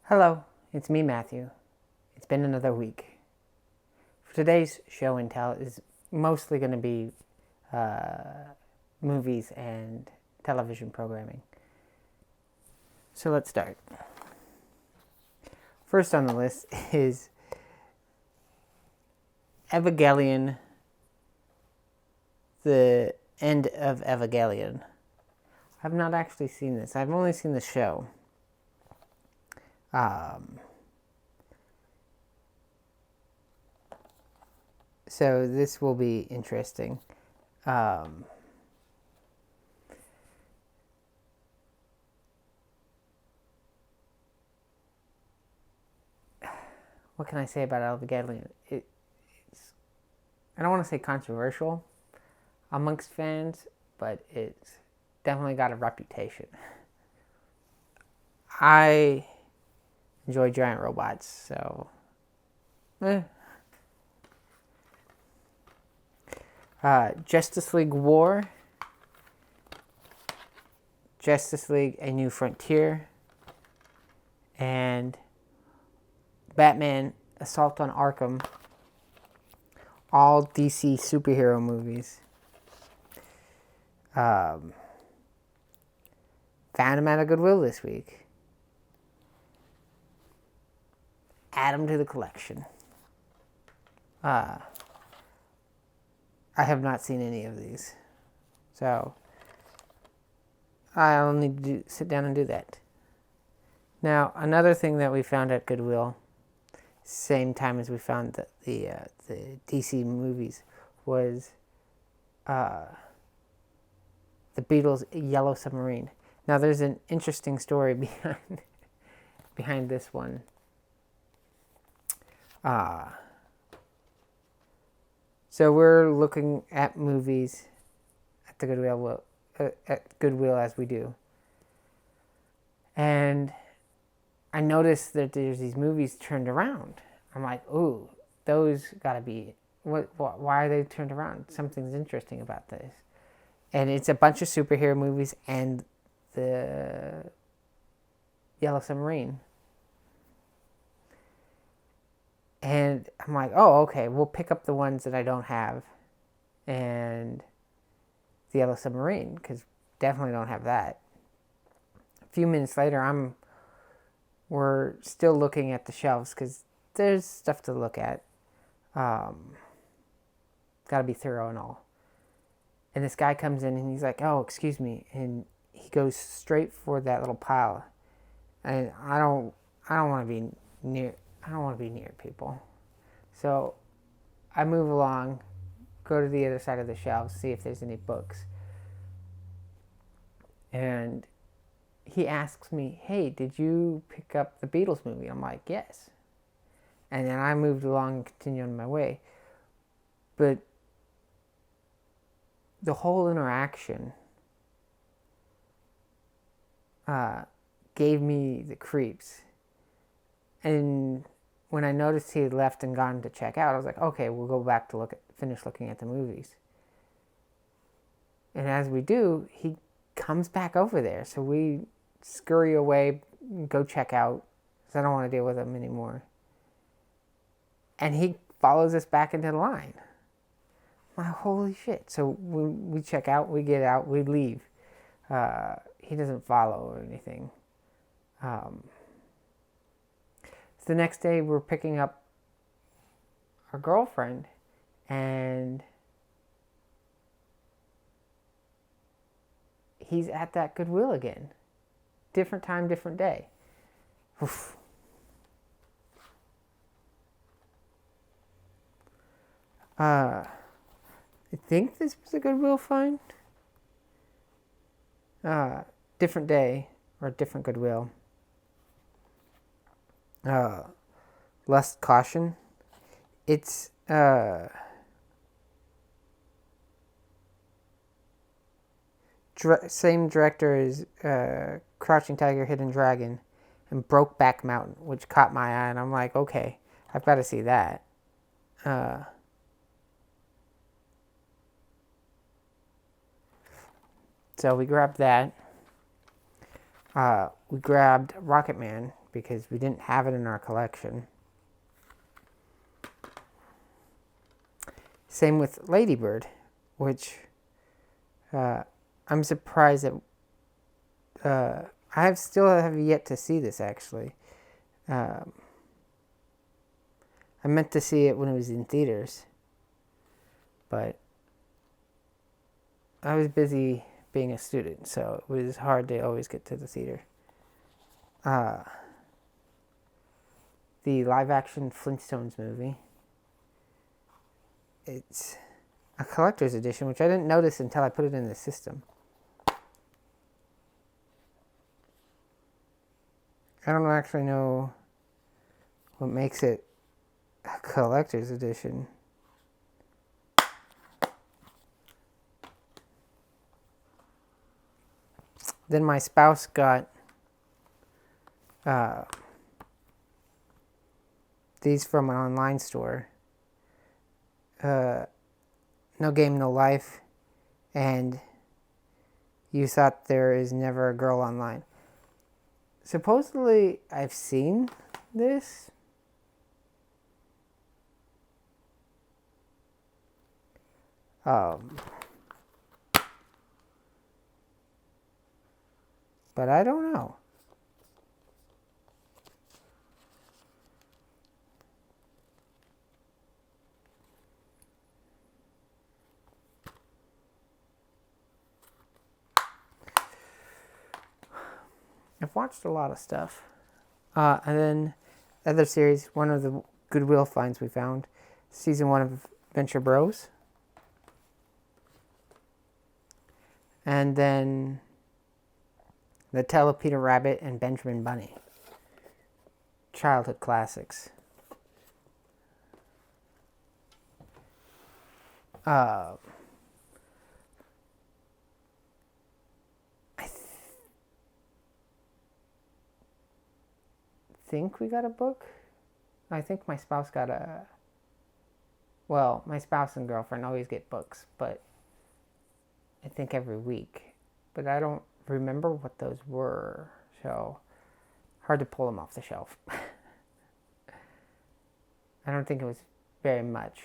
Hello, it's me, Matthew. It's been another week. For today's show and tell is mostly going to be movies and television programming. So let's start. First on the list is Evangelion, the end of Evangelion. I've not actually seen this. I've only seen the show. So this will be interesting. What can I say about Evangelion? It's I don't want to say controversial amongst fans, but it's definitely got a reputation. I enjoy giant robots, so Justice League War, Justice League A New Frontier, and Batman Assault on Arkham, all DC superhero movies. Found them at a Goodwill this week. Add them to the collection. I have not seen any of these, so I'll need to sit down and do that. Now, another thing that we found at Goodwill, same time as we found the DC movies, was the Beatles' Yellow Submarine. Now, there's an interesting story behind this one. So we're looking at movies at the Goodwill as we do, and I noticed that there's these movies turned around. I'm like, ooh, those gotta be why are they turned around? Something's interesting about this, and it's a bunch of superhero movies and the Yellow Submarine. And I'm like, oh, okay, we'll pick up the ones that I don't have and the Yellow Submarine, because definitely don't have that. A few minutes later, we're still looking at the shelves because there's stuff to look at. Got to be thorough and all. And this guy comes in and he's like, oh, excuse me. And he goes straight for that little pile. And I don't want to be near people. So I move along, go to the other side of the shelves, see if there's any books. And he asks me, hey, did you pick up the Beatles movie? I'm like, yes. And then I moved along and continued on my way. But the whole interaction gave me the creeps. And when I noticed he had left and gone to check out, I was like, okay, we'll go back to finish looking at the movies. And as we do, he comes back over there. So we scurry away, go check out, because I don't want to deal with him anymore. And he follows us back into the line. I'm like, holy shit. So we check out, we get out, we leave. He doesn't follow or anything. The next day, we're picking up our girlfriend, and he's at that Goodwill again. Different time, different day. Oof. I think this was a Goodwill find. Different day, or different Goodwill. Less caution. It's same director as Crouching Tiger, Hidden Dragon, and Brokeback Mountain, which caught my eye, and I'm like, okay, I've got to see that. So we grabbed that. We grabbed Rocket Man because we didn't have it in our collection. Same with Ladybird, which I'm surprised that I still have yet to see this, actually. I meant to see it when it was in theaters, but I was busy being a student, so it was hard to always get to the theater. The live-action Flintstones movie. It's a collector's edition, which I didn't notice until I put it in the system. I don't actually know what makes it a collector's edition. Then my spouse got these from an online store. No Game, No Life, and You Thought There Is Never a Girl Online. Supposedly, I've seen this. But I don't know. I've watched a lot of stuff. And then other series, one of the Goodwill finds we found, season 1 of Venture Bros. And then The Tale of Peter Rabbit and Benjamin Bunny. Childhood classics. I think we got a book. I think my spouse got a... Well, my spouse and girlfriend always get books, but I think every week. But I don't remember what those were, so hard to pull them off the shelf. I don't think it was very much.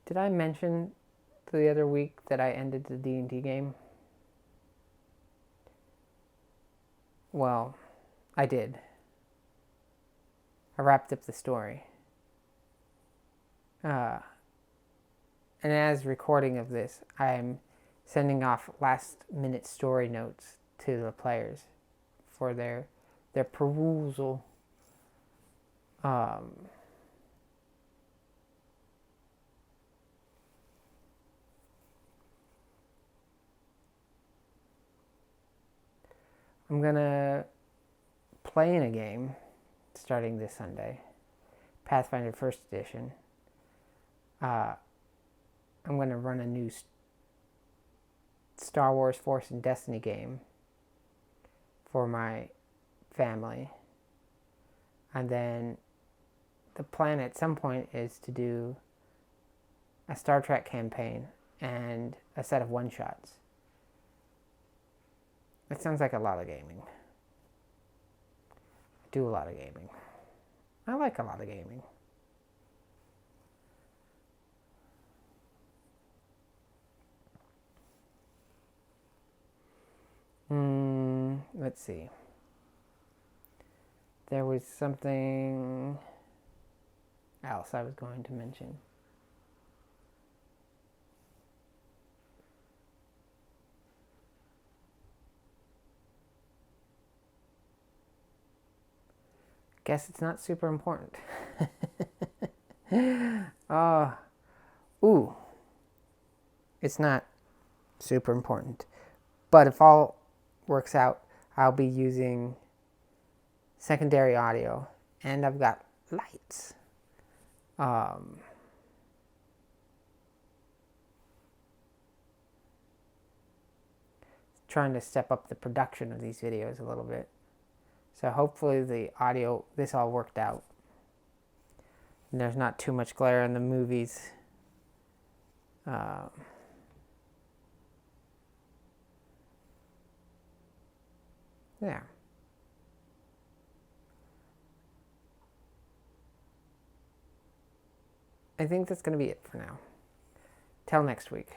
Did I mention the other week that I ended the D&D game? Well, I did. I wrapped up the story. And as recording of this, I'm sending off last-minute story notes to the players for their perusal. I'm gonna play in a game starting this Sunday, Pathfinder 1st Edition. I'm gonna run a new Star Wars Force and Destiny game for my family. And then the plan at some point is to do a Star Trek campaign and a set of one-shots. It sounds like a lot of gaming. I do a lot of gaming. I like a lot of gaming. Let's see. There was something else I was going to mention. Guess it's not super important. It's not super important. But if all works out, I'll be using secondary audio, and I've got lights. Trying to step up the production of these videos a little bit. So hopefully the audio, this all worked out. And there's not too much glare in the movies. Uh, yeah. I think that's going to be it for now. Till next week.